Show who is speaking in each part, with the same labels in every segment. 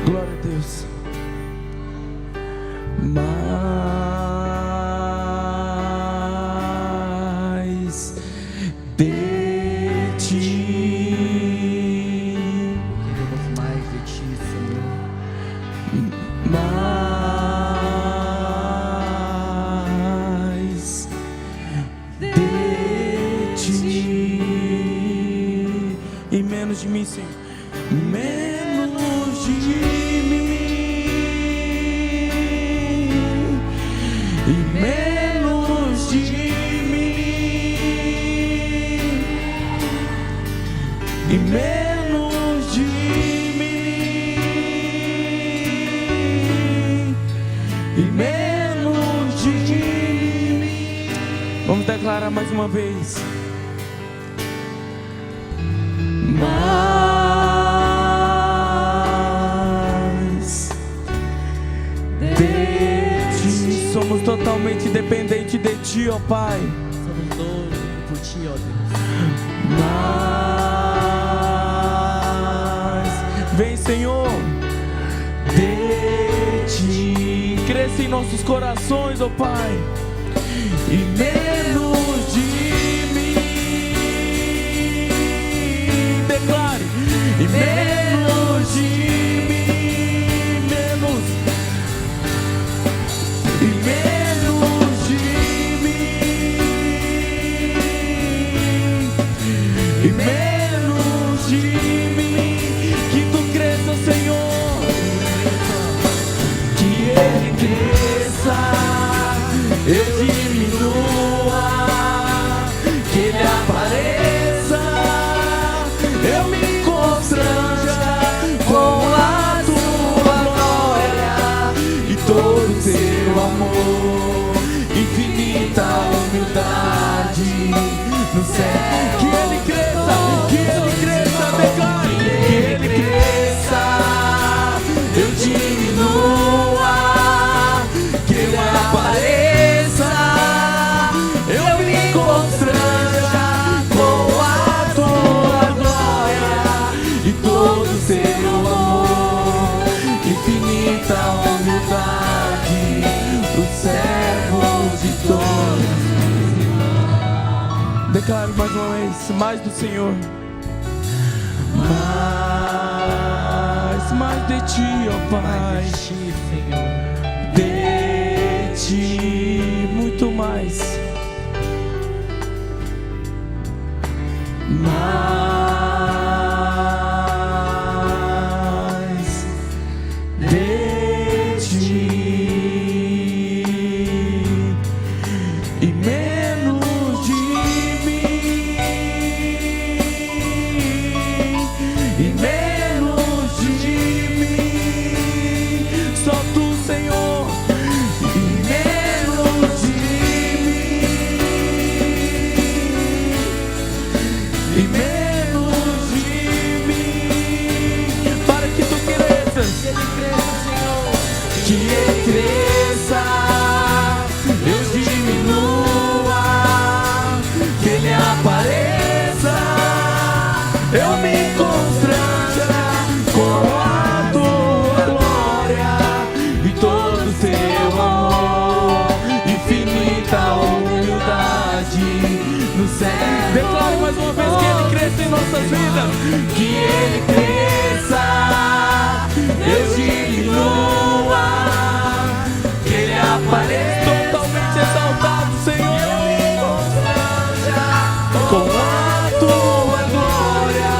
Speaker 1: Glória a Deus. Mais de ti.
Speaker 2: Queremos mais de ti, Senhor.
Speaker 1: Mais de ti. E menos de mim, Senhor. Menos de mim. E menos de mim. E menos de mim. E menos de mim. Vamos declarar mais uma vez. Mais de ti. Somos totalmente dependentes de ti, ó Pai.
Speaker 2: Somos doidos por ti, ó Deus.
Speaker 1: Mais vem, Senhor, de ti. Cresça em nossos corações, ó Pai. E menos de mim. Declare. E menos de mim. Menos. E menos de mim. E menos de mim. Que tu cresça, Senhor. Que Ele cresça, eu diminua. Que Ele apareça, eu me constranja com a tua glória e todo o teu amor, infinita humildade no céu. Que Ele cresça, declare. Que Ele cresça, eu diminua. Que Ele apareça, eu me constranja com a tua glória e todo o teu amor, infinita humildade, o servo de todos. Declaro mais uma vez, mais do Senhor. Mais de ti, ó Pai.
Speaker 2: Mais de ti, Senhor.
Speaker 1: De ti, muito mais. Mais de ti e menos de mim. E menos de mim. Só tu, Senhor. E menos de mim. E menos de mim. Para que tu cresças. Que Ele cresça, eu diminua. Que Ele apareça, eu me constranja com a tua glória e todo o teu amor, infinita humildade no céu. Declare mais uma vez que Ele cresça em nossas vidas. Que Ele cresça, eu diminua. Que Ele apareça totalmente exaltado, Senhor, com a tua glória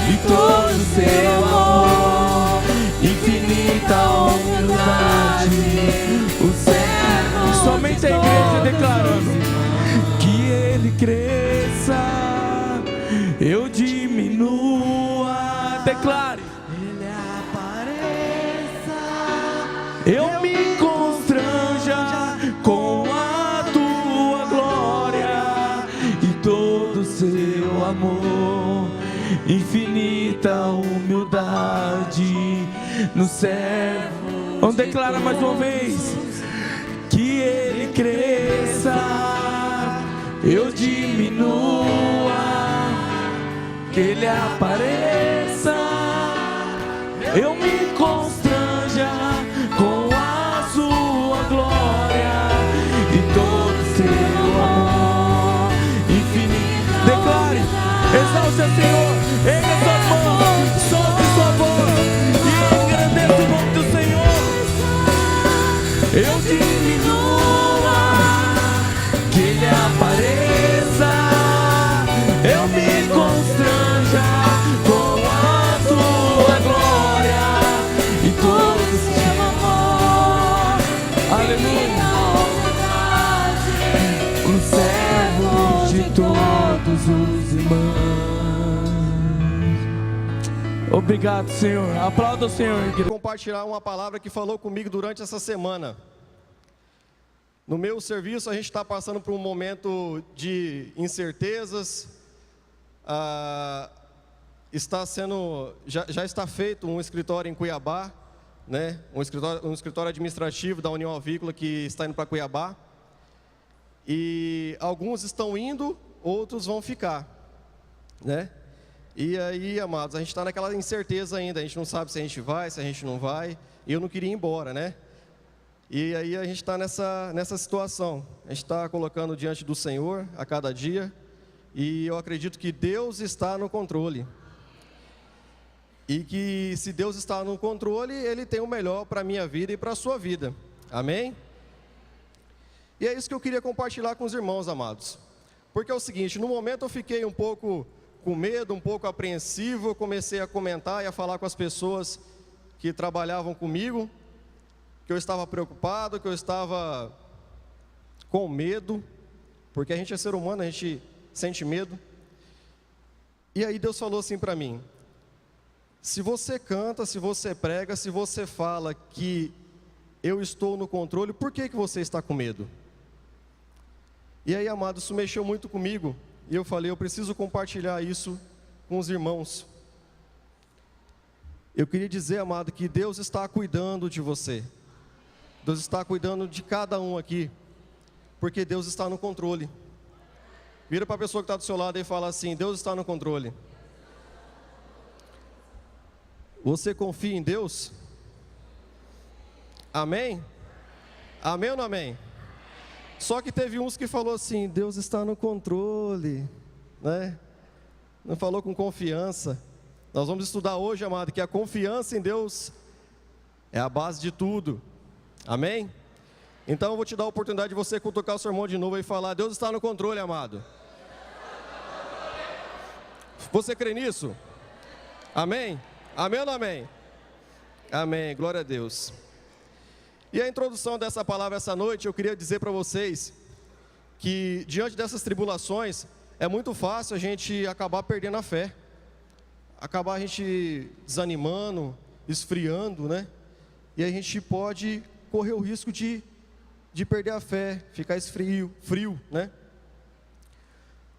Speaker 1: e todo o seu amor, infinita humildade, o céu. Somente a igreja declarando. Que Ele cresça, eu diminua. Declare.
Speaker 2: Ele apareça,
Speaker 1: Eu me constranja com a tua glória e todo o seu amor, infinita humildade no servo. Vamos declarar mais uma vez. Que Ele cresça, eu diminua. Que Ele apareça, eu me constranja com a sua glória e todo seu amor infinito. Declare, exalte ao Senhor, erga suas mãos, solte sua voz e engrandeça o nome do Senhor. Eu diminua, que Ele apareça, eu me constranja com a sua glória e todo o seu amor. Aleluia. O servo de todos os irmãos. Obrigado, Senhor. Aplauda o Senhor, igreja.
Speaker 3: Compartilhar uma palavra que falou comigo durante essa semana. No meu serviço, a gente está passando por um momento de incertezas. Já está feito um escritório em Cuiabá, né? Um escritório administrativo da União Avícola que está indo para Cuiabá. E alguns estão indo, outros vão ficar, né? E aí, amados, a gente está naquela incerteza ainda. A gente não sabe se a gente vai, se a gente não vai. E eu não queria ir embora, né? E aí a gente está nessa situação. A gente está colocando diante do Senhor a cada dia. E eu acredito que Deus está no controle. E que se Deus está no controle, Ele tem o melhor para a minha vida e para a sua vida. Amém? E é isso que eu queria compartilhar com os irmãos, amados. Porque é o seguinte, no momento eu fiquei um pouco com medo, um pouco apreensivo. Eu comecei a comentar e a falar com as pessoas que trabalhavam comigo, que eu estava preocupado, que eu estava com medo, porque a gente é ser humano, a gente sente medo. E aí Deus falou assim para mim: se você canta, se você prega, se você fala que eu estou no controle, por que você está com medo? E aí, amado, isso mexeu muito comigo, e eu falei, eu preciso compartilhar isso com os irmãos. Eu queria dizer, amado, que Deus está cuidando de você. Deus está cuidando de cada um aqui, porque Deus está no controle. Vira para a pessoa que está do seu lado e fala assim: Deus está no controle. Você confia em Deus? Amém? Amém ou não amém? Só que teve uns que falou assim: Deus está no controle, né? Não falou com confiança. Nós vamos estudar hoje, amado, que a confiança em Deus é a base de tudo. Amém? Então eu vou te dar a oportunidade de você cutucar o seu irmão de novo e falar: Deus está no controle, amado. Você crê nisso? Amém? Amém ou não amém? Amém, glória a Deus. E a introdução dessa palavra essa noite, eu queria dizer para vocês que diante dessas tribulações é muito fácil a gente acabar perdendo a fé, acabar a gente desanimando, esfriando, né? E a gente pode correr o risco de perder a fé, ficar frio, né?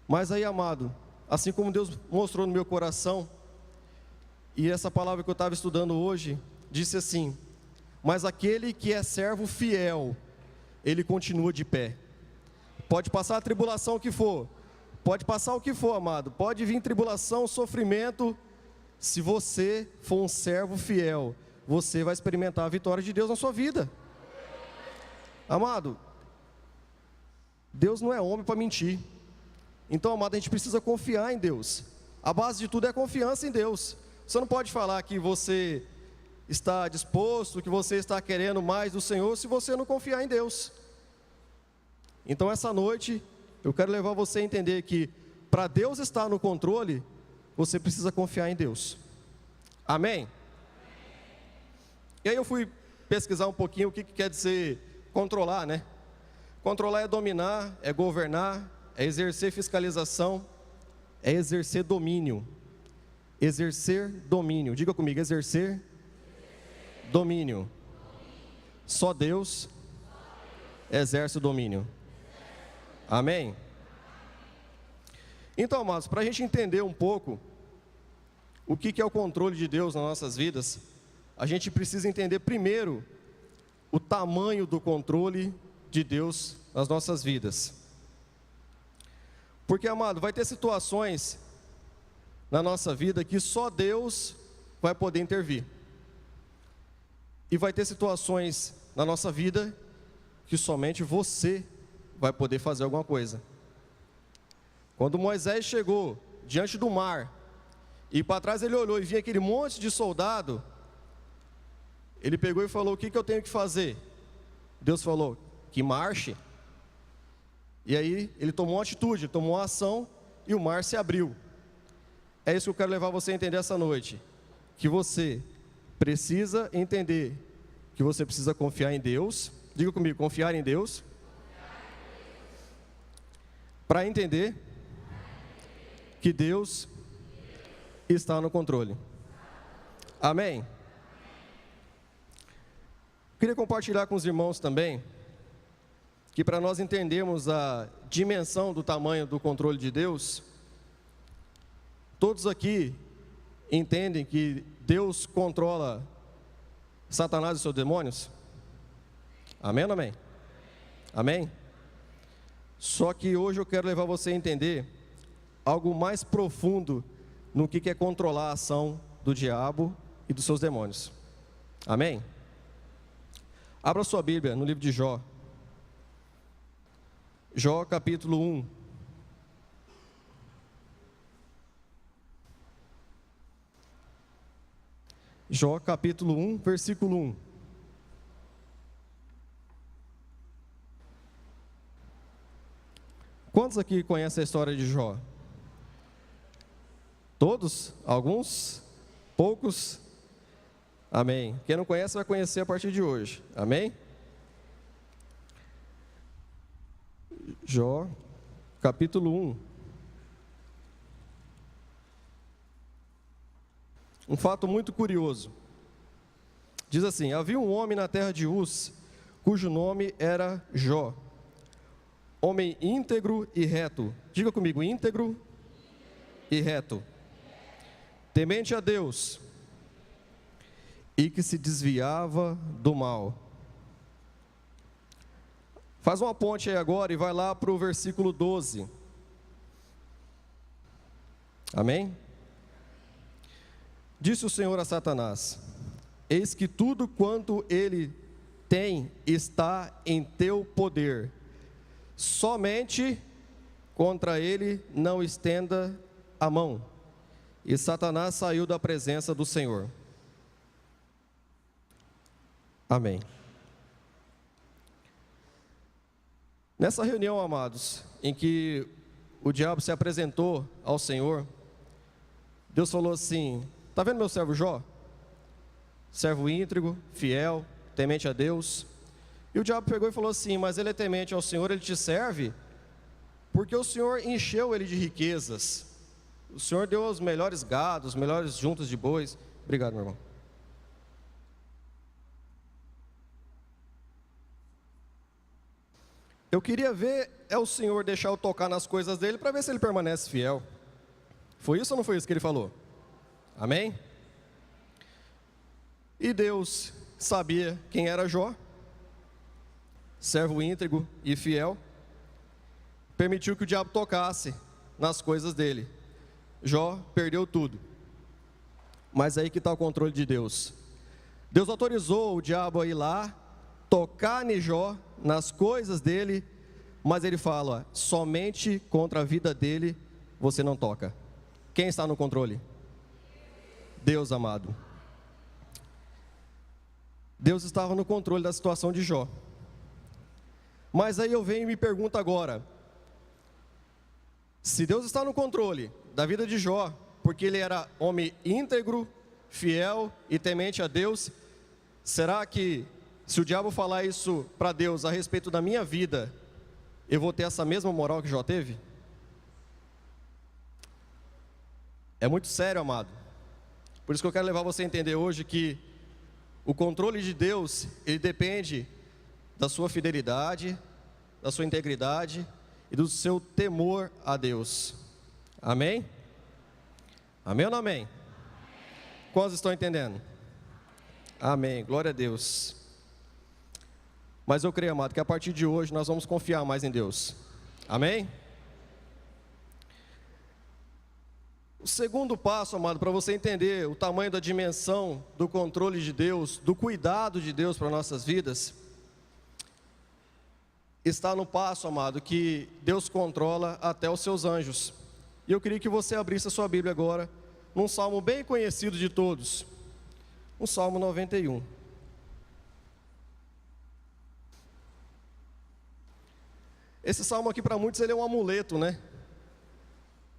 Speaker 3: Mas aí, amado, assim como Deus mostrou no meu coração, e essa palavra que eu estava estudando hoje, disse assim: mas aquele que é servo fiel, ele continua de pé. Pode passar a tribulação que for, pode passar o que for, amado, pode vir tribulação, sofrimento, se você for um servo fiel, você vai experimentar a vitória de Deus na sua vida. Amado, Deus não é homem para mentir. Então, amado, a gente precisa confiar em Deus. A base de tudo é a confiança em Deus. Você não pode falar que você está disposto, que você está querendo mais do Senhor, se você não confiar em Deus. Então essa noite, eu quero levar você a entender que para Deus estar no controle, você precisa confiar em Deus. Amém? E aí eu fui pesquisar um pouquinho o que quer dizer controlar, né? Controlar é dominar, é governar, é exercer fiscalização, é exercer domínio. Exercer domínio. Diga comigo: exercer domínio. Só Deus exerce o domínio. Amém? Então, amados, para a gente entender um pouco o que é o controle de Deus nas nossas vidas, a gente precisa entender primeiro o tamanho do controle de Deus nas nossas vidas. Porque, amado, vai ter situações na nossa vida que só Deus vai poder intervir. E vai ter situações na nossa vida que somente você vai poder fazer alguma coisa. Quando Moisés chegou diante do mar, e para trás ele olhou e vinha aquele monte de soldado, ele pegou e falou: o que eu tenho que fazer? Deus falou: que marche. E aí ele tomou uma atitude, tomou uma ação, e o mar se abriu. É isso que eu quero levar você a entender essa noite. Que você precisa entender que você precisa confiar em Deus. Diga comigo, confiar em Deus. Para entender que Deus está no controle. Amém? Queria compartilhar com os irmãos também que, para nós entendermos a dimensão do tamanho do controle de Deus, todos aqui entendem que Deus controla Satanás e seus demônios? Amém ou não amém? Amém? Só que hoje eu quero levar você a entender algo mais profundo no que é controlar a ação do diabo e dos seus demônios. Amém? Abra sua Bíblia no livro de Jó. Jó capítulo 1. Jó capítulo 1, versículo 1. Quantos aqui conhecem a história de Jó? Todos? Alguns? Poucos? Amém. Quem não conhece vai conhecer a partir de hoje. Amém? Jó, capítulo 1. Um fato muito curioso. Diz assim: havia um homem na terra de Uz, cujo nome era Jó. Homem íntegro e reto. Diga comigo, íntegro e reto. Temente a Deus, e que se desviava do mal. Faz uma ponte aí agora e vai lá para o versículo 12. Amém? Disse o Senhor a Satanás: eis que tudo quanto ele tem está em teu poder, somente contra ele não estenda a mão. E Satanás saiu da presença do Senhor. Amém. Nessa reunião, amados, em que o diabo se apresentou ao Senhor, Deus falou assim: está vendo meu servo Jó? Servo íntegro, fiel, temente a Deus. E o diabo pegou e falou assim: mas ele é temente ao Senhor, ele te serve, porque o Senhor encheu ele de riquezas. O Senhor deu os melhores gados, os melhores juntas de bois. Obrigado, meu irmão. Eu queria ver o Senhor deixar eu tocar nas coisas dele para ver se ele permanece fiel. Foi isso ou não foi isso que ele falou? Amém? E Deus sabia quem era Jó, servo íntegro e fiel, permitiu que o diabo tocasse nas coisas dele. Jó perdeu tudo. Mas aí que está o controle de Deus. Deus autorizou o diabo a ir lá, tocar em Jó, nas coisas dele, mas ele fala: somente contra a vida dele você não toca. Quem está no controle? Deus, amado. Deus estava no controle da situação de Jó. Mas aí eu venho e me pergunto agora: se Deus está no controle da vida de Jó, porque ele era homem íntegro, fiel e temente a Deus, será que se o diabo falar isso para Deus a respeito da minha vida, eu vou ter essa mesma moral que Jó teve? É muito sério, amado. Por isso que eu quero levar você a entender hoje que o controle de Deus, ele depende da sua fidelidade, da sua integridade e do seu temor a Deus. Amém? Amém ou não amém? Quantos estão entendendo? Amém, glória a Deus. Mas eu creio, amado, que a partir de hoje nós vamos confiar mais em Deus. Amém? O segundo passo, amado, para você entender o tamanho da dimensão do controle de Deus, do cuidado de Deus para nossas vidas, está no passo, amado, que Deus controla até os seus anjos. E eu queria que você abrisse a sua Bíblia agora, num salmo bem conhecido de todos, o Salmo 91. Esse salmo aqui para muitos ele é um amuleto, né?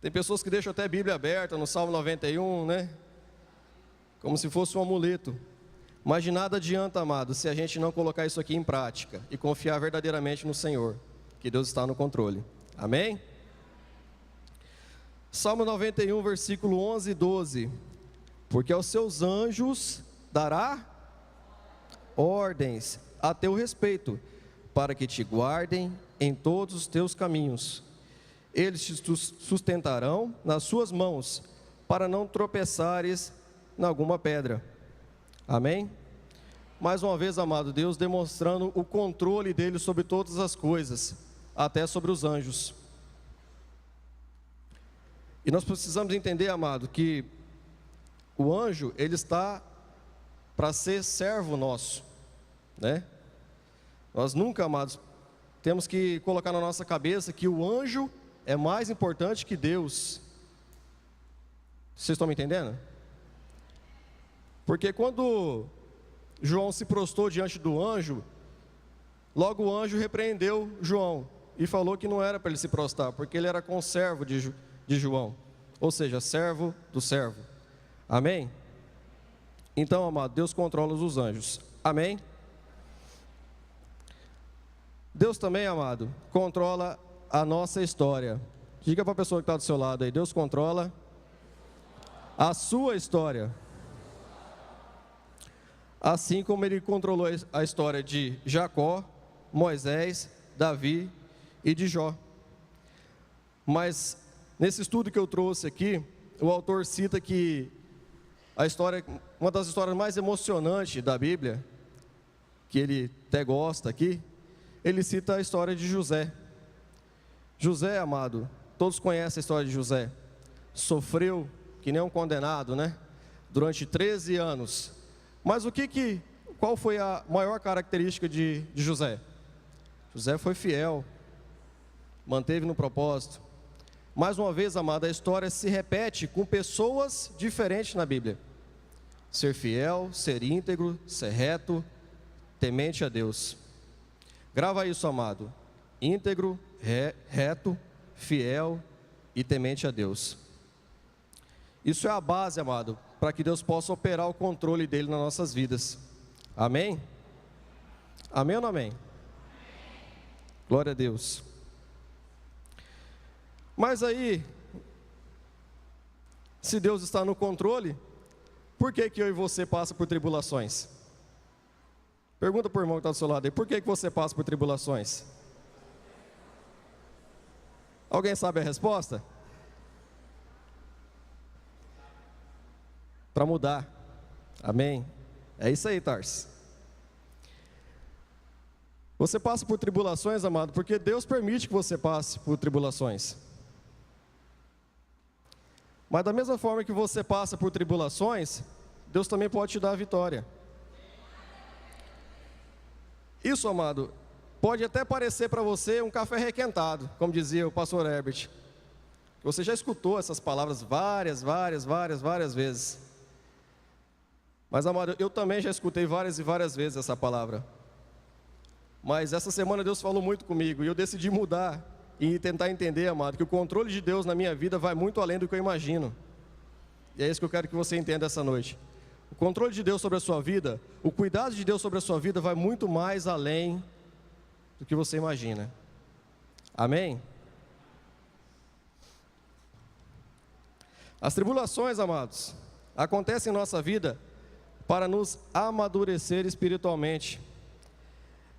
Speaker 3: Tem pessoas que deixam até a Bíblia aberta no Salmo 91, né? Como se fosse um amuleto. Mas de nada adianta, amado, se a gente não colocar isso aqui em prática e confiar verdadeiramente no Senhor, que Deus está no controle. Amém? Salmo 91, versículo 11 e 12. Porque aos seus anjos dará ordens a teu respeito, para que te guardem em todos os teus caminhos. Eles te sustentarão nas suas mãos, para não tropeçares em alguma pedra. Amém? Mais uma vez, amado, Deus demonstrando o controle dele sobre todas as coisas, até sobre os anjos. E nós precisamos entender, amado, que o anjo, ele está para ser servo nosso, né? Nós nunca, amados, temos que colocar na nossa cabeça que o anjo é mais importante que Deus. Vocês estão me entendendo? Porque quando João se prostrou diante do anjo, logo o anjo repreendeu João e falou que não era para ele se prostrar, porque ele era conservo de João, ou seja, servo do servo. Amém? Então, amado, Deus controla os anjos. Amém? Deus também, amado, controla a nossa história. Diga para a pessoa que está do seu lado aí, Deus controla a sua história. Assim como Ele controlou a história de Jacó, Moisés, Davi e de Jó. Mas, nesse estudo que eu trouxe aqui, o autor cita que a história, uma das histórias mais emocionantes da Bíblia, que ele até gosta aqui, ele cita a história de José. José, amado, todos conhecem a história de José. Sofreu que nem um condenado, né? Durante 13 anos. Mas qual foi a maior característica de José? José foi fiel, manteve no propósito. Mais uma vez, amado, a história se repete com pessoas diferentes na Bíblia. Ser fiel, ser íntegro, ser reto, temente a Deus. Grava isso, amado. Íntegro, reto, fiel e temente a Deus. Isso é a base, amado, para que Deus possa operar o controle dele nas nossas vidas. Amém? Amém ou não amém? Glória a Deus. Mas aí, se Deus está no controle, por que eu e você passam por tribulações? Pergunta para o irmão que está do seu lado aí, por que você passa por tribulações? Alguém sabe a resposta? Para mudar. Amém? É isso aí, Tarso. Você passa por tribulações, amado, porque Deus permite que você passe por tribulações. Mas da mesma forma que você passa por tribulações, Deus também pode te dar a vitória. Isso, amado, pode até parecer para você um café requentado, como dizia o pastor Herbert. Você já escutou essas palavras várias vezes. Mas, amado, eu também já escutei várias e várias vezes essa palavra. Mas essa semana Deus falou muito comigo e eu decidi mudar e tentar entender, amado, que o controle de Deus na minha vida vai muito além do que eu imagino. E é isso que eu quero que você entenda essa noite. O controle de Deus sobre a sua vida, o cuidado de Deus sobre a sua vida vai muito mais além do que você imagina. Amém? As tribulações, amados, acontecem em nossa vida para nos amadurecer espiritualmente.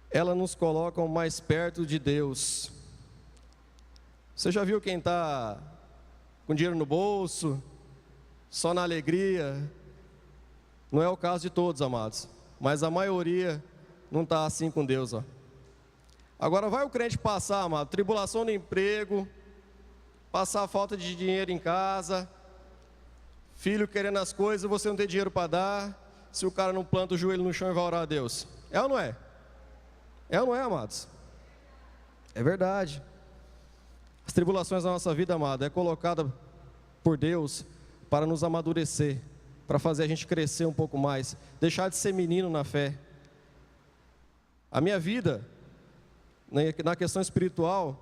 Speaker 3: Elas nos colocam mais perto de Deus. Você já viu quem está com dinheiro no bolso, só na alegria? Não é o caso de todos, amados, mas a maioria não está assim com Deus, ó. Agora vai o crente passar, amado, tribulação no emprego, passar falta de dinheiro em casa, Filho querendo as coisas e você não tem dinheiro para dar. Se o cara não planta o joelho no chão e vai orar a Deus. É ou não é? É ou não é, amados? É verdade. As tribulações da nossa vida, amado, é colocada por Deus para nos amadurecer, para fazer a gente crescer um pouco mais, deixar de ser menino na fé. A minha vida, na questão espiritual,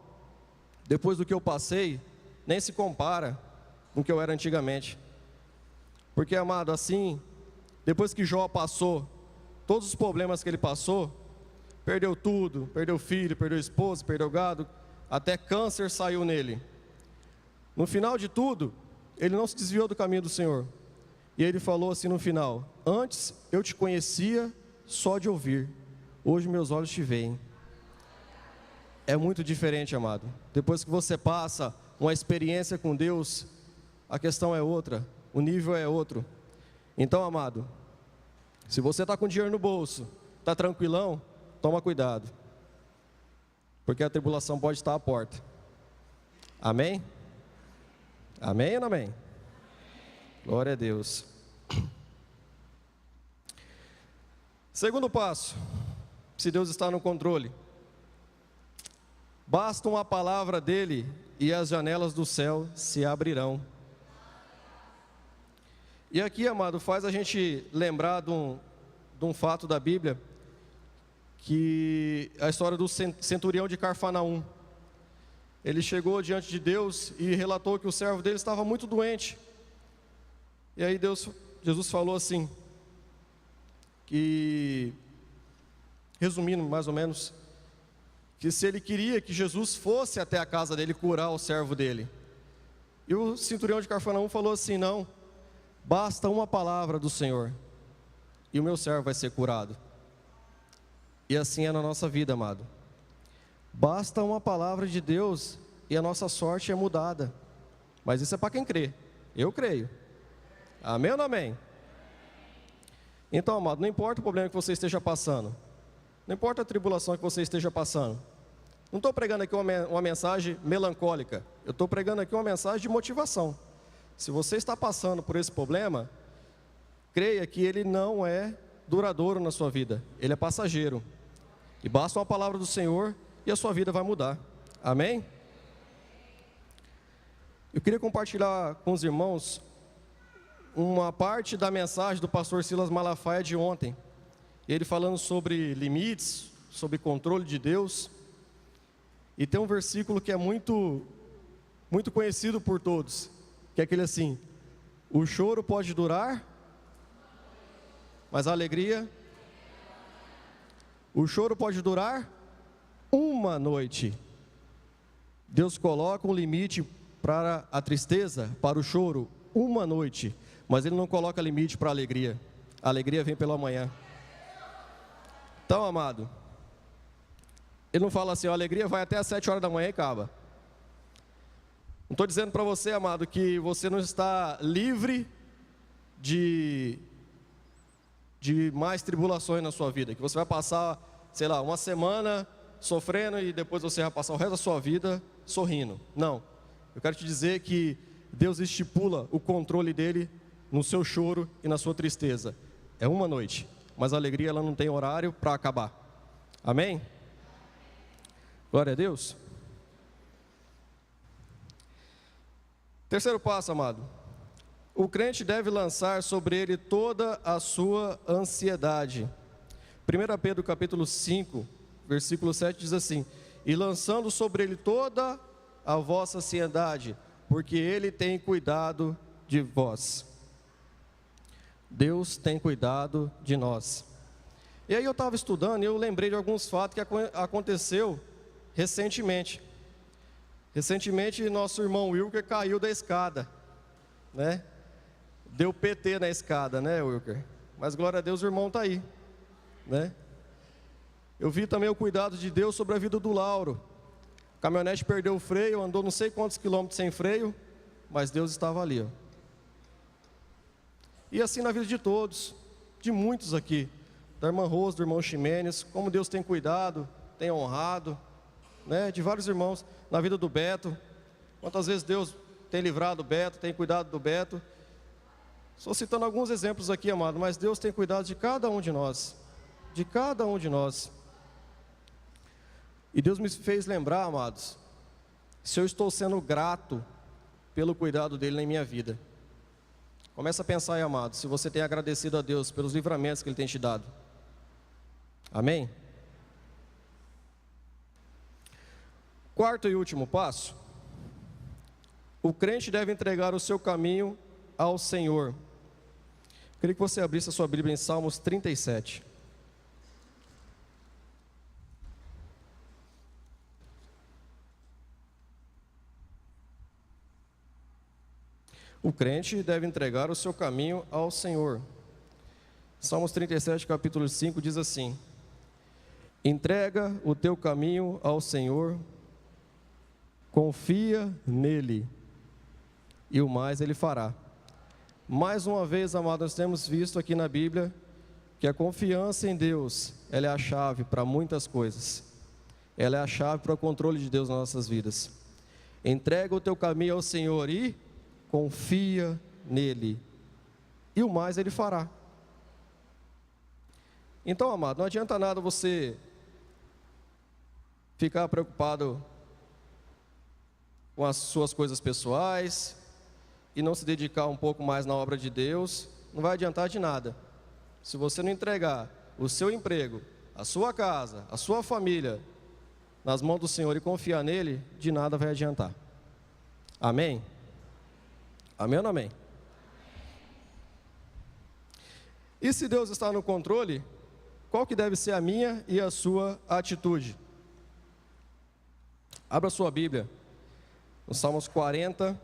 Speaker 3: depois do que eu passei, nem se compara com o que eu era antigamente. Porque, amado, assim, depois que Jó passou todos os problemas que ele passou, perdeu tudo, perdeu filho, perdeu esposa, perdeu gado, até câncer saiu nele. No final de tudo, ele não se desviou do caminho do Senhor. E ele falou assim no final: antes eu te conhecia só de ouvir, hoje meus olhos te veem. É muito diferente, amado. Depois que você passa uma experiência com Deus, a questão é outra, o nível é outro. Então, amado, se você está com dinheiro no bolso, está tranquilão, toma cuidado, porque a tribulação pode estar à porta. Amém? Amém ou não amém? Glória a Deus. Segundo passo, se Deus está no controle, basta uma palavra dele e as janelas do céu se abrirão. E aqui, amado, faz a gente lembrar de um fato da Bíblia, que a história do centurião de Cafarnaum. Ele chegou diante de Deus e relatou que o servo dele estava muito doente. E aí Jesus falou assim, que, resumindo mais ou menos, que se ele queria que Jesus fosse até a casa dele curar o servo dele. E o centurião de Cafarnaum falou assim: não, basta uma palavra do Senhor e o meu servo vai ser curado. E assim é na nossa vida, amado. Basta uma palavra de Deus e a nossa sorte é mudada. Mas isso é para quem crê. Eu creio. Amém ou não amém? Então, amado, não importa o problema que você esteja passando, não importa a tribulação que você esteja passando. Não estou pregando aqui uma mensagem melancólica. Eu estou pregando aqui uma mensagem de motivação. Se você está passando por esse problema, creia que ele não é duradouro na sua vida. Ele é passageiro. E basta uma palavra do Senhor e a sua vida vai mudar. Amém? Eu queria compartilhar com os irmãos uma parte da mensagem do pastor Silas Malafaia de ontem. Ele falando sobre limites, sobre controle de Deus. E tem um versículo que é muito conhecido por todos, que é aquele assim: o choro pode durar, mas a alegria... O choro pode durar uma noite. Deus coloca um limite para a tristeza, para o choro, uma noite. Mas Ele não coloca limite para a alegria. A alegria vem pela manhã. Então, amado, Ele não fala assim: a alegria vai até às 7 horas da manhã e acaba. Não estou dizendo para você, amado, que você não está livre de mais tribulações na sua vida, que você vai passar, sei lá, uma semana sofrendo e depois você vai passar o resto da sua vida sorrindo. Não, eu quero te dizer que Deus estipula o controle dele no seu choro e na sua tristeza. É uma noite, mas a alegria ela não tem horário para acabar. Amém? Glória a Deus. Terceiro passo, amado. O crente deve lançar sobre ele toda a sua ansiedade. 1 Pedro capítulo 5, versículo 7 diz assim: e lançando sobre ele toda a vossa ansiedade, porque ele tem cuidado de vós. Deus tem cuidado de nós. E aí eu estava estudando e eu lembrei de alguns fatos que aconteceu recentemente. Recentemente nosso irmão Wilker caiu da escada, né? Deu PT na escada, né, Wilker? Mas glória a Deus, o irmão está aí, né? Eu vi também o cuidado de Deus sobre a vida do Lauro. A caminhonete perdeu o freio, andou não sei quantos quilômetros sem freio, mas Deus estava ali, ó. E assim na vida de todos, de muitos aqui, da irmã Rose, do irmão Ximenes, como Deus tem cuidado, tem honrado, né? De vários irmãos, na vida do Beto, quantas vezes Deus tem livrado o Beto, tem cuidado do Beto. Estou citando alguns exemplos aqui, amado, mas Deus tem cuidado de cada um de nós. De cada um de nós. E Deus me fez lembrar, amados, se eu estou sendo grato pelo cuidado dele na minha vida. Começa a pensar aí, amado, se você tem agradecido a Deus pelos livramentos que ele tem te dado. Amém? Quarto e último passo. O crente deve entregar o seu caminho ao Senhor. Queria que você abrisse a sua Bíblia em Salmos 37. O crente deve entregar o seu caminho ao Senhor. Salmos 37, capítulo 5, diz assim: entrega o teu caminho ao Senhor, confia nele, e o mais ele fará. Mais uma vez, amados, nós temos visto aqui na Bíblia que a confiança em Deus, ela é a chave para muitas coisas. Ela é a chave para o controle de Deus nas nossas vidas. Entrega o teu caminho ao Senhor e confia nele, e o mais ele fará. Então, amado, não adianta nada você ficar preocupado com as suas coisas pessoais e não se dedicar um pouco mais na obra de Deus. Não vai adiantar de nada. Se você não entregar o seu emprego, a sua casa, a sua família nas mãos do Senhor e confiar nele, de nada vai adiantar. Amém? Amém ou não amém? E se Deus está no controle, qual que deve ser a minha e a sua atitude? Abra sua Bíblia no Salmos 40.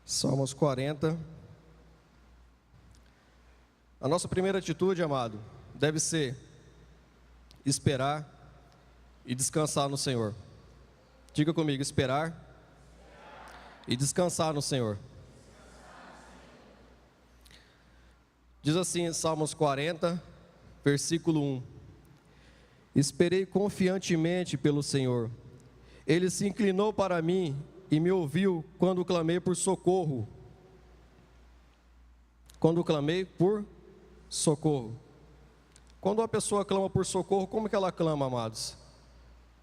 Speaker 3: Salmos 40. A nossa primeira atitude, amado, deve ser esperar e descansar no Senhor. Diga comigo, esperar e descansar no Senhor. Diz assim em Salmos 40, versículo 1: esperei confiantemente pelo Senhor. Ele se inclinou para mim e me ouviu quando clamei por socorro. Quando clamei por socorro. Quando uma pessoa clama por socorro, como que ela clama, amados?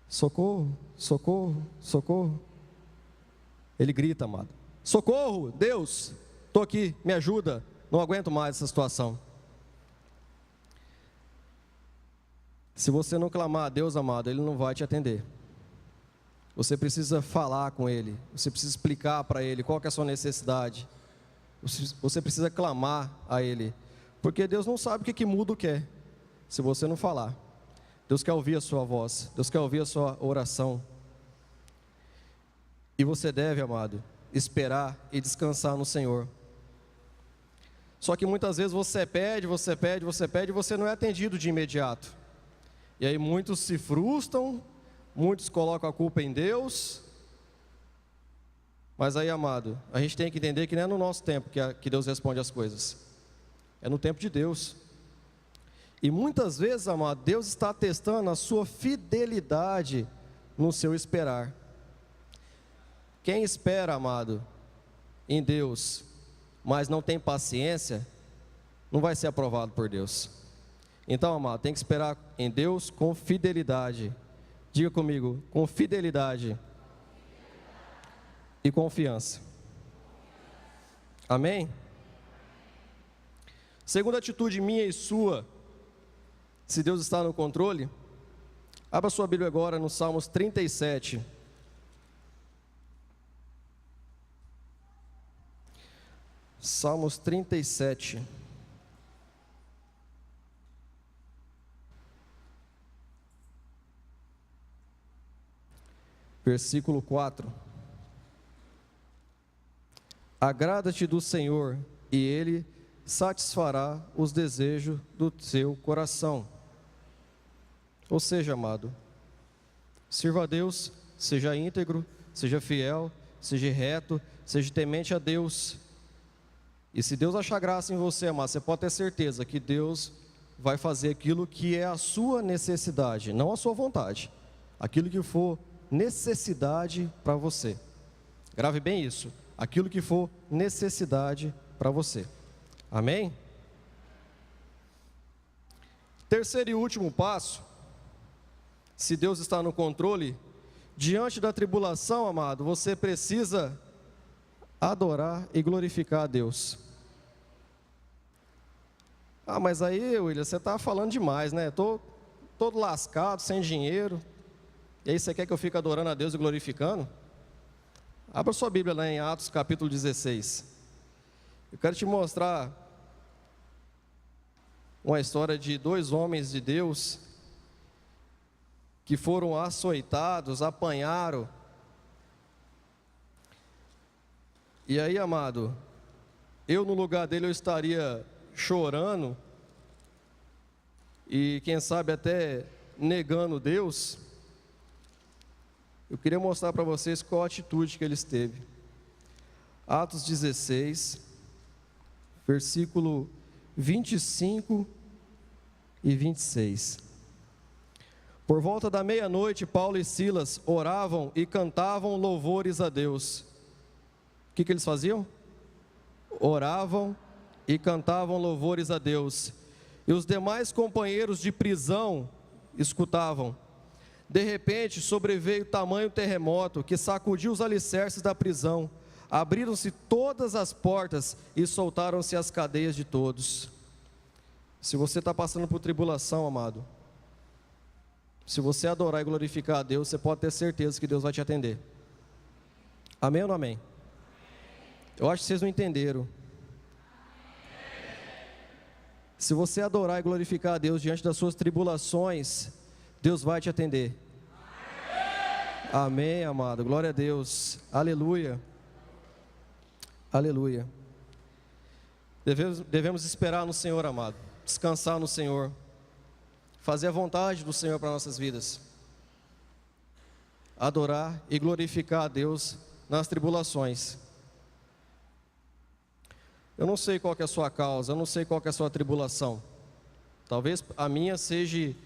Speaker 3: Socorro, socorro, socorro. Ele grita, amado: socorro, Deus, estou aqui, me ajuda, não aguento mais essa situação. Se você não clamar a Deus, amado, Ele não vai te atender. Você precisa falar com Ele, você precisa explicar para Ele qual que é a sua necessidade. Você precisa clamar a Ele, porque Deus não sabe o que mudo quer, se você não falar. Deus quer ouvir a sua voz, Deus quer ouvir a sua oração. E você deve, amado, esperar e descansar no Senhor. Só que muitas vezes você pede, e você não é atendido de imediato. E aí muitos se frustram, muitos colocam a culpa em Deus. Mas aí, amado, a gente tem que entender que não é no nosso tempo que Deus responde as coisas. É no tempo de Deus. E muitas vezes, amado, Deus está testando a sua fidelidade no seu esperar. Quem espera, amado, em Deus, mas não tem paciência, não vai ser aprovado por Deus. Então, amado, tem que esperar em Deus com fidelidade. Diga comigo, com fidelidade e confiança. Amém? Segunda atitude minha e sua, se Deus está no controle, abra sua Bíblia agora no Salmos 37. Salmos 37. Versículo 4. Agrada-te do Senhor, e Ele satisfará os desejos do seu coração. Ou seja, amado, sirva a Deus, seja íntegro, seja fiel, seja reto, seja temente a Deus. E se Deus achar graça em você, amado, você pode ter certeza que Deus vai fazer aquilo que é a sua necessidade, não a sua vontade. Aquilo que for necessidade para você. Grave bem isso. Aquilo que for necessidade para você. Amém? Terceiro e último passo. Se Deus está no controle, diante da tribulação, amado, você precisa adorar e glorificar a Deus. Ah, mas aí, William, você está falando demais, né? Estou todo lascado, sem dinheiro. E aí você quer que eu fique adorando a Deus e glorificando? Abra sua Bíblia lá em Atos capítulo 16. Eu quero te mostrar uma história de dois homens de Deus que foram açoitados, apanharam. E aí, amado, eu no lugar dele eu estaria chorando e quem sabe até negando Deus. Eu queria mostrar para vocês qual a atitude que eles teve. Atos 16, versículo 25 e 26. Por volta da meia-noite, Paulo e Silas oravam e cantavam louvores a Deus. O que eles faziam? Oravam e cantavam louvores a Deus. E os demais companheiros de prisão escutavam. De repente, sobreveio tamanho terremoto que sacudiu os alicerces da prisão. Abriram-se todas as portas e soltaram-se as cadeias de todos. Se você está passando por tribulação, amado, se você adorar e glorificar a Deus, você pode ter certeza que Deus vai te atender. Amém ou não amém? Eu acho que vocês não entenderam. Se você adorar e glorificar a Deus diante das suas tribulações, Deus vai te atender. Amém, amado. Glória a Deus. Aleluia. Aleluia. Devemos esperar no Senhor, amado. Descansar no Senhor. Fazer a vontade do Senhor para nossas vidas. Adorar e glorificar a Deus nas tribulações. Eu não sei qual que é a sua causa, eu não sei qual que é a sua tribulação. Talvez a minha seja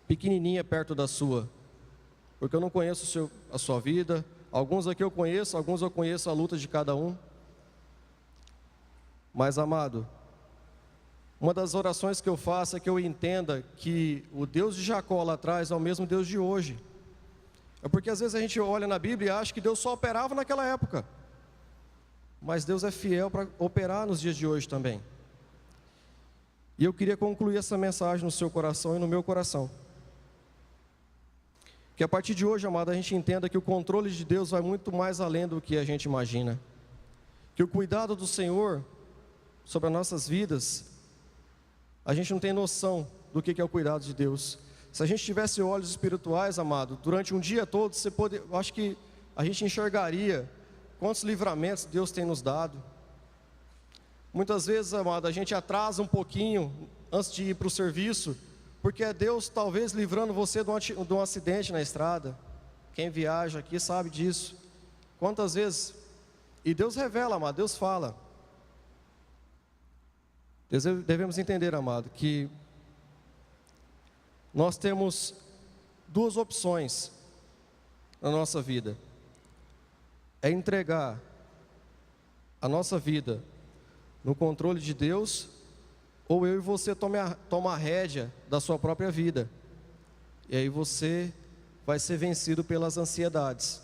Speaker 3: pequenininha perto da sua, porque eu não conheço a sua vida. Alguns aqui eu conheço, alguns eu conheço a luta de cada um. Mas, amado, uma das orações que eu faço é que eu entenda que o Deus de Jacó lá atrás é o mesmo Deus de hoje. É porque às vezes a gente olha na Bíblia e acha que Deus só operava naquela época. Mas Deus é fiel para operar nos dias de hoje também. E eu queria concluir essa mensagem no seu coração e no meu coração. Que a partir de hoje, amado, a gente entenda que o controle de Deus vai muito mais além do que a gente imagina. Que o cuidado do Senhor sobre as nossas vidas, a gente não tem noção do que é o cuidado de Deus. Se a gente tivesse olhos espirituais, amado, durante um dia todo, eu acho que a gente enxergaria quantos livramentos Deus tem nos dado. Muitas vezes, amado, a gente atrasa um pouquinho antes de ir para o serviço, porque é Deus talvez livrando você de um acidente na estrada. Quem viaja aqui sabe disso. Quantas vezes? E Deus revela, amado, Deus fala. Devemos entender, amado, que nós temos duas opções na nossa vida. É entregar a nossa vida no controle de Deus, ou eu e você toma a rédea da sua própria vida. E aí você vai ser vencido pelas ansiedades.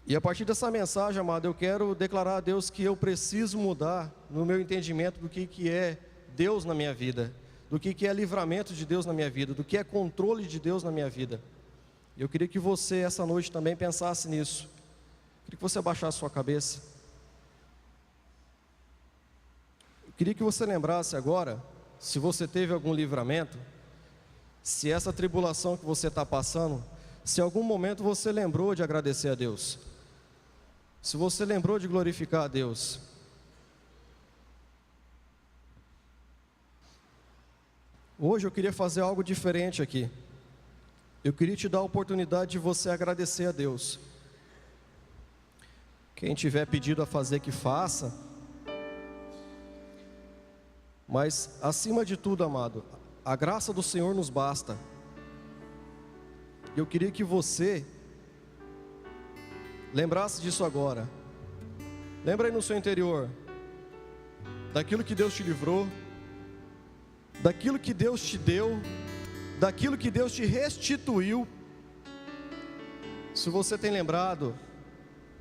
Speaker 3: E a partir dessa mensagem, amado, eu quero declarar a Deus que eu preciso mudar no meu entendimento do que é Deus na minha vida, do que é livramento de Deus na minha vida, do que é controle de Deus na minha vida. Eu queria que você, essa noite, também pensasse nisso. Eu queria que você abaixasse sua cabeça. Eu queria que você lembrasse agora, se você teve algum livramento, se essa tribulação que você está passando, se em algum momento você lembrou de agradecer a Deus, se você lembrou de glorificar a Deus. Hoje eu queria fazer algo diferente aqui. Eu queria te dar a oportunidade de você agradecer a Deus Quem tiver pedido a fazer, que faça. Mas, acima de tudo, amado, a graça do Senhor nos basta. Eu queria que você lembrasse disso agora. Lembra aí no seu interior daquilo que Deus te livrou, daquilo que Deus te deu, daquilo que Deus te restituiu. Se você tem lembrado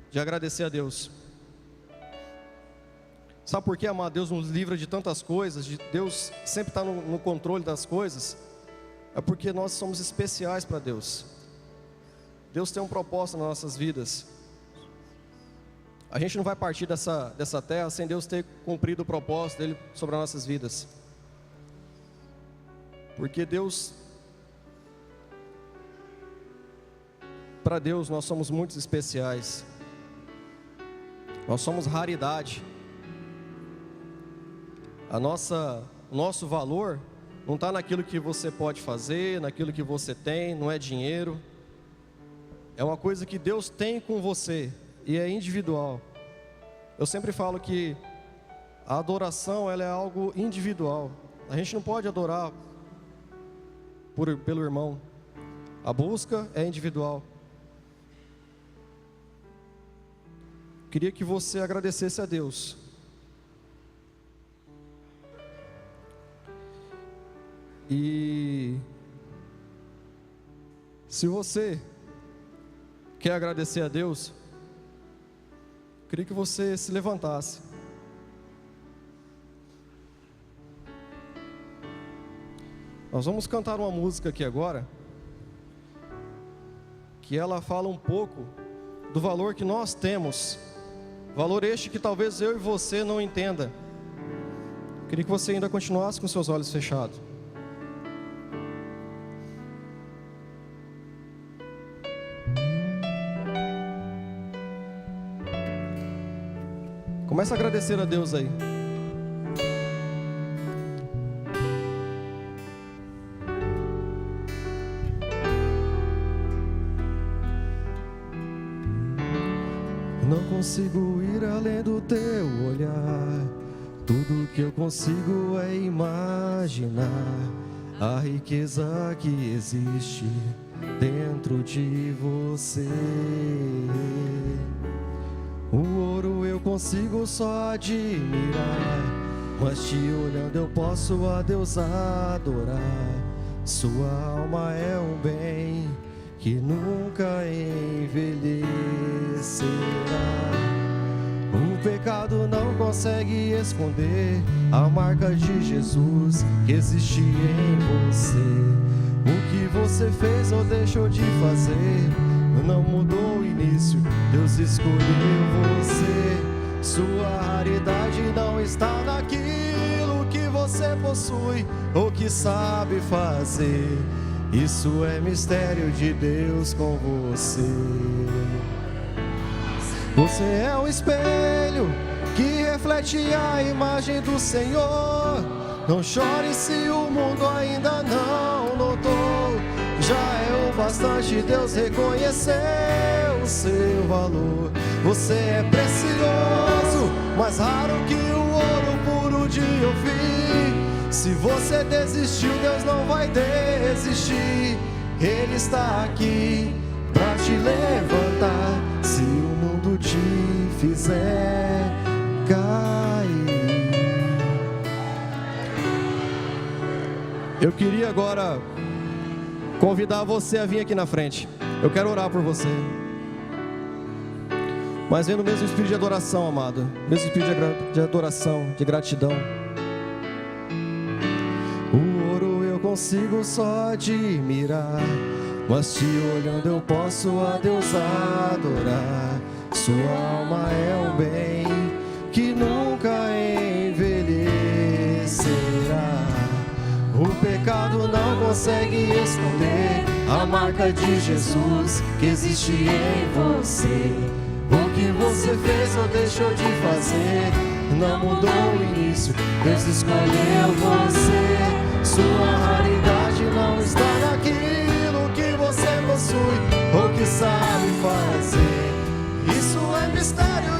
Speaker 3: de agradecer a Deus. Sabe por quê, amado? Deus nos livra de tantas coisas, Deus sempre está no controle das coisas. É porque nós somos especiais para Deus. Deus tem um propósito nas nossas vidas. A gente não vai partir dessa terra sem Deus ter cumprido o propósito dele sobre as nossas vidas. Porque Deus, para Deus nós somos muito especiais. Nós somos raridade. O nosso valor não está naquilo que você pode fazer, naquilo que você tem, não é dinheiro. É uma coisa que Deus tem com você e é individual. Eu sempre falo que a adoração ela é algo individual. A gente não pode adorar pelo irmão. A busca é individual. Queria que você agradecesse a Deus. E se você quer agradecer a Deus, queria que você se levantasse. Nós vamos cantar uma música aqui agora, que ela fala um pouco do valor que nós temos, valor este que talvez eu e você não entenda. Queria que você ainda continuasse com seus olhos fechados. Começa a agradecer a Deus aí. Não consigo ir além do teu olhar. Tudo que eu consigo é imaginar a riqueza que existe dentro de você. O ouro eu consigo só admirar, mas te olhando eu posso a Deus adorar. Sua alma é um bem que nunca envelhecerá. O pecado não consegue esconder a marca de Jesus que existe em você. O que você fez ou deixou de fazer não mudou o início, Deus escolheu você. Sua raridade não está naquilo que você possui ou que sabe fazer. Isso é mistério de Deus com você. Você é um espelho que reflete a imagem do Senhor. Não chore se o mundo ainda não notou. Já é o bastante Deus reconhecer o seu valor. Você é precioso, mais raro que o ouro puro de ouvir. Se você desistiu, Deus não vai desistir. Ele está aqui pra te levantar. Se o mundo te fizer cair. Eu queria agora convidar você a vir aqui na frente. Eu quero orar por você. Mas vem no mesmo espírito de adoração, amado. Mesmo espírito de adoração, de gratidão. O ouro eu consigo só admirar, mas te olhando eu posso a Deus adorar. Sua alma é um bem que nunca envelhecerá. O pecado não consegue esconder a marca de Jesus que existe em você. O que você fez ou deixou de fazer não mudou o início, Deus escolheu você. Sua raridade não está naquilo que você possui ou que sabe fazer. Isso é mistério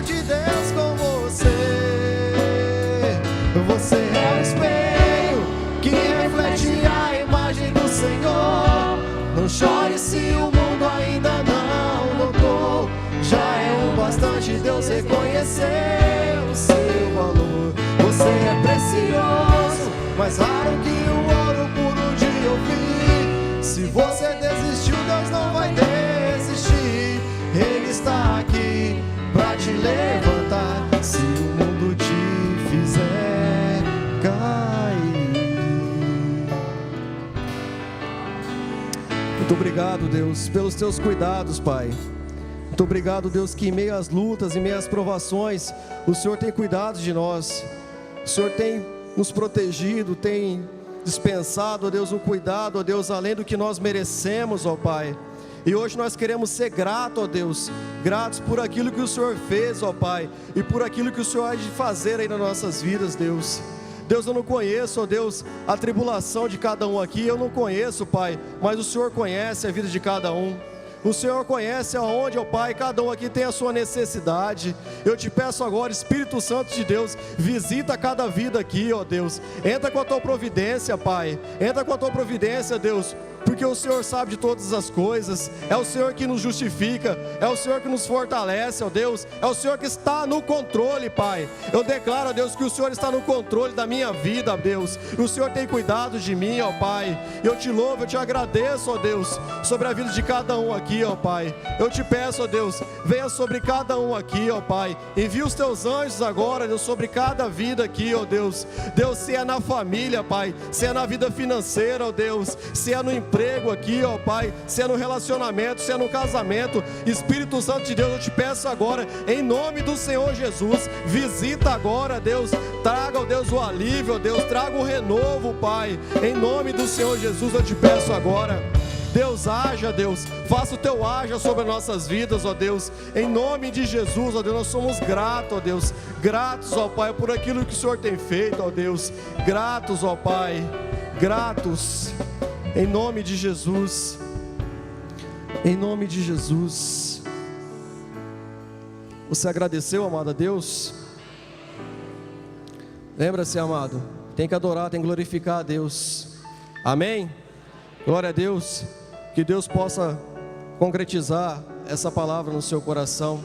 Speaker 3: se o mundo ainda não notou, já é o bastante Deus reconhecer o seu valor. Você é precioso, mais raro que o ouro puro de ouvir. Se você desistiu, Deus não vai desistir. Ele está aqui pra te levantar, se o mundo te fizer cair. Muito obrigado, Deus, pelos teus cuidados, Pai. Muito obrigado, Deus, que em meio às lutas, em meio às provações, o Senhor tem cuidado de nós. O Senhor tem nos protegido, tem dispensado, ó Deus, um cuidado, ó Deus, além do que nós merecemos, ó Pai. E hoje nós queremos ser gratos, ó Deus, gratos por aquilo que o Senhor fez, ó Pai, e por aquilo que o Senhor há de fazer aí nas nossas vidas, Deus. Deus, eu não conheço, ó Deus, a tribulação de cada um aqui, eu não conheço, Pai, mas o Senhor conhece a vida de cada um. O Senhor conhece aonde, ó Pai, cada um aqui tem a sua necessidade. Eu te peço agora, Espírito Santo de Deus, visita cada vida aqui, ó Deus. Entra com a tua providência, Pai. Entra com a tua providência, Deus, porque o Senhor sabe de todas as coisas. É o Senhor que nos justifica, é o Senhor que nos fortalece, ó Deus. É o Senhor que está no controle, Pai. Eu declaro, ó Deus, que o Senhor está no controle da minha vida, ó Deus. E o Senhor tem cuidado de mim, ó Pai. Eu te louvo, eu te agradeço, ó Deus, sobre a vida de cada um aqui, ó Pai. Eu te peço, ó Deus, venha sobre cada um aqui, ó Pai. Envia os teus anjos agora, Deus, sobre cada vida aqui, ó Deus. Deus, se é na família, Pai, se é na vida financeira, ó Deus, se é no emprego aqui, ó Pai, se é no relacionamento, se é no casamento, Espírito Santo de Deus, eu te peço agora, em nome do Senhor Jesus, visita agora, Deus, traga, ó Deus, o alívio, ó Deus, traga o renovo, Pai, em nome do Senhor Jesus, eu te peço agora. Deus, haja, Deus, faça o teu haja sobre as nossas vidas, ó Deus, em nome de Jesus, ó Deus, nós somos gratos, ó Deus, gratos, ó Pai, por aquilo que o Senhor tem feito, ó Deus, gratos, ó Pai, gratos, em nome de Jesus, em nome de Jesus. Você agradeceu, amado, a Deus? Lembra-se, amado, tem que adorar, tem que glorificar a Deus, amém? Glória a Deus, que Deus possa concretizar essa palavra no seu coração.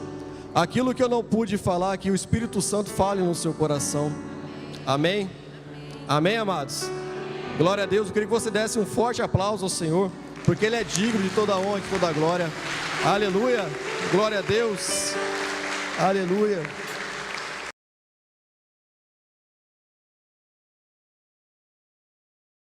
Speaker 3: Aquilo que eu não pude falar, que o Espírito Santo fale no seu coração. Amém? Amém, amados? Glória a Deus, eu queria que você desse um forte aplauso ao Senhor, porque Ele é digno de toda a honra e de toda a glória. Aleluia, glória a Deus, aleluia.